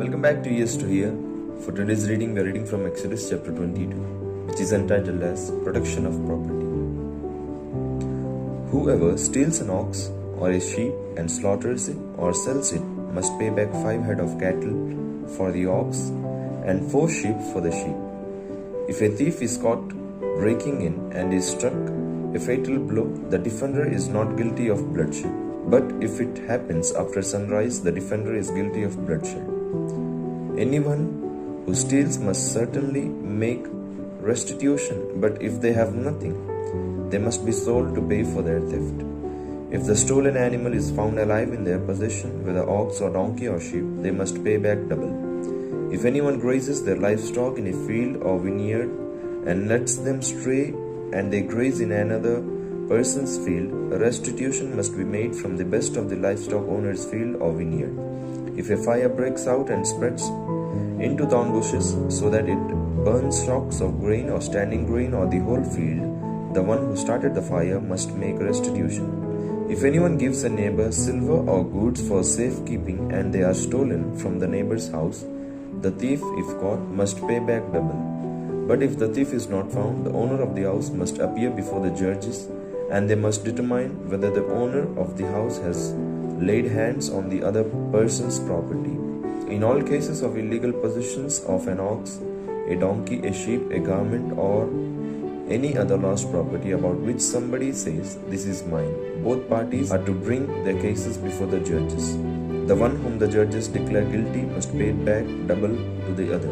Welcome back to Years to Hear. For today's reading, we are reading from Exodus chapter 22, which is entitled as Protection of Property. Whoever steals an ox or a sheep and slaughters it or sells it must pay back 5 head of cattle for the ox and 4 sheep for the sheep. If a thief is caught breaking in and is struck a fatal blow, the defender is not guilty of bloodshed. But if it happens after sunrise, the defender is guilty of bloodshed. Anyone who steals must certainly make restitution, but if they have nothing, they must be sold to pay for their theft. If the stolen animal is found alive in their possession, whether ox or donkey or sheep, they must pay back double. If anyone grazes their livestock in a field or vineyard and lets them stray and they graze in another person's field, a restitution must be made from the best of the livestock owner's field or vineyard. If a fire breaks out and spreads into thorn bushes so that it burns stalks of grain or standing grain or the whole field, the one who started the fire must make restitution. If anyone gives a neighbor silver or goods for safekeeping and they are stolen from the neighbor's house, the thief, if caught, must pay back double. But if the thief is not found, the owner of the house must appear before the judges, and they must determine whether the owner of the house has laid hands on the other person's property. In all cases of illegal possessions of an ox, a donkey, a sheep, a garment, or any other lost property about which somebody says, "This is mine," both parties are to bring their cases before the judges. The one whom the judges declare guilty must pay back double to the other.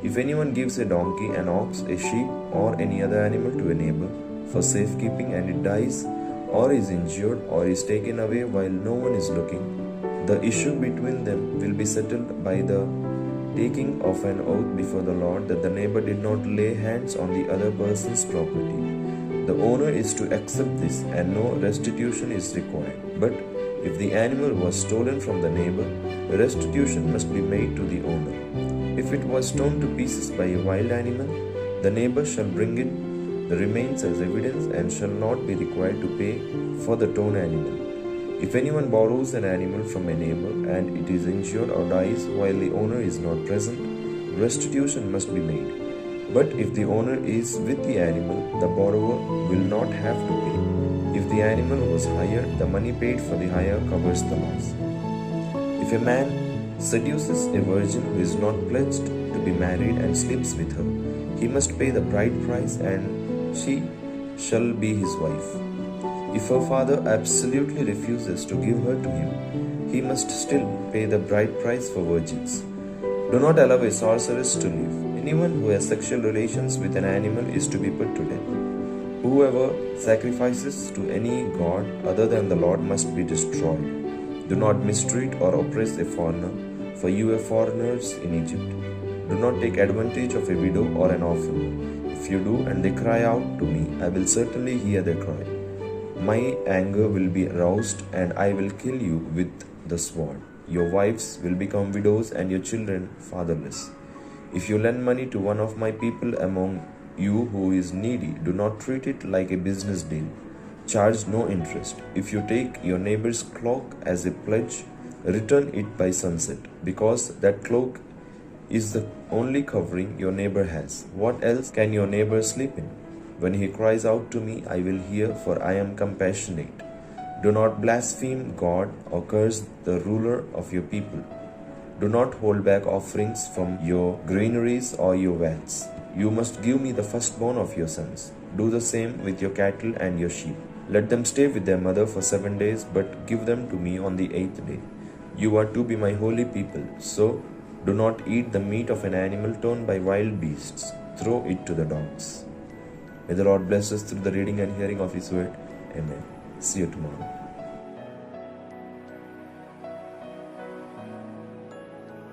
If anyone gives a donkey, an ox, a sheep, or any other animal to a neighbor for safekeeping and it dies, or is injured, or is taken away while no one is looking, the issue between them will be settled by the taking of an oath before the Lord that the neighbor did not lay hands on the other person's property. The owner is to accept this, and no restitution is required. But if the animal was stolen from the neighbor, restitution must be made to the owner. If it was torn to pieces by a wild animal, the neighbor shall bring it the remains as evidence and shall not be required to pay for the torn animal. If anyone borrows an animal from a neighbor and it is injured or dies while the owner is not present, restitution must be made. But if the owner is with the animal, the borrower will not have to pay. If the animal was hired, the money paid for the hire covers the loss. If a man seduces a virgin who is not pledged to be married and sleeps with her, he must pay the bride price and she shall be his wife. If her father absolutely refuses to give her to him, he must still pay the bride price for virgins. Do not allow a sorceress to live. Anyone who has sexual relations with an animal is to be put to death. Whoever sacrifices to any god other than the Lord must be destroyed. Do not mistreat or oppress a foreigner, for you are foreigners in Egypt. Do not take advantage of a widow or an orphan. If you do and they cry out to me, I will certainly hear their cry. My anger will be aroused and I will kill you with the sword. Your wives will become widows and your children fatherless. If you lend money to one of my people among you who is needy, do not treat it like a business deal. Charge no interest. If you take your neighbor's cloak as a pledge, return it by sunset, because that cloak is the only covering your neighbor has. What else can your neighbor sleep in? When he cries out to me, I will hear, for I am compassionate. Do not blaspheme God or curse the ruler of your people. Do not hold back offerings from your granaries or your vats. You must give me the firstborn of your sons. Do the same with your cattle and your sheep. Let them stay with their mother for 7 days, but give them to me on the 8th day. You are to be my holy people, so do not eat the meat of an animal torn by wild beasts. Throw it to the dogs. May the Lord bless us through the reading and hearing of His word. Amen. See you tomorrow.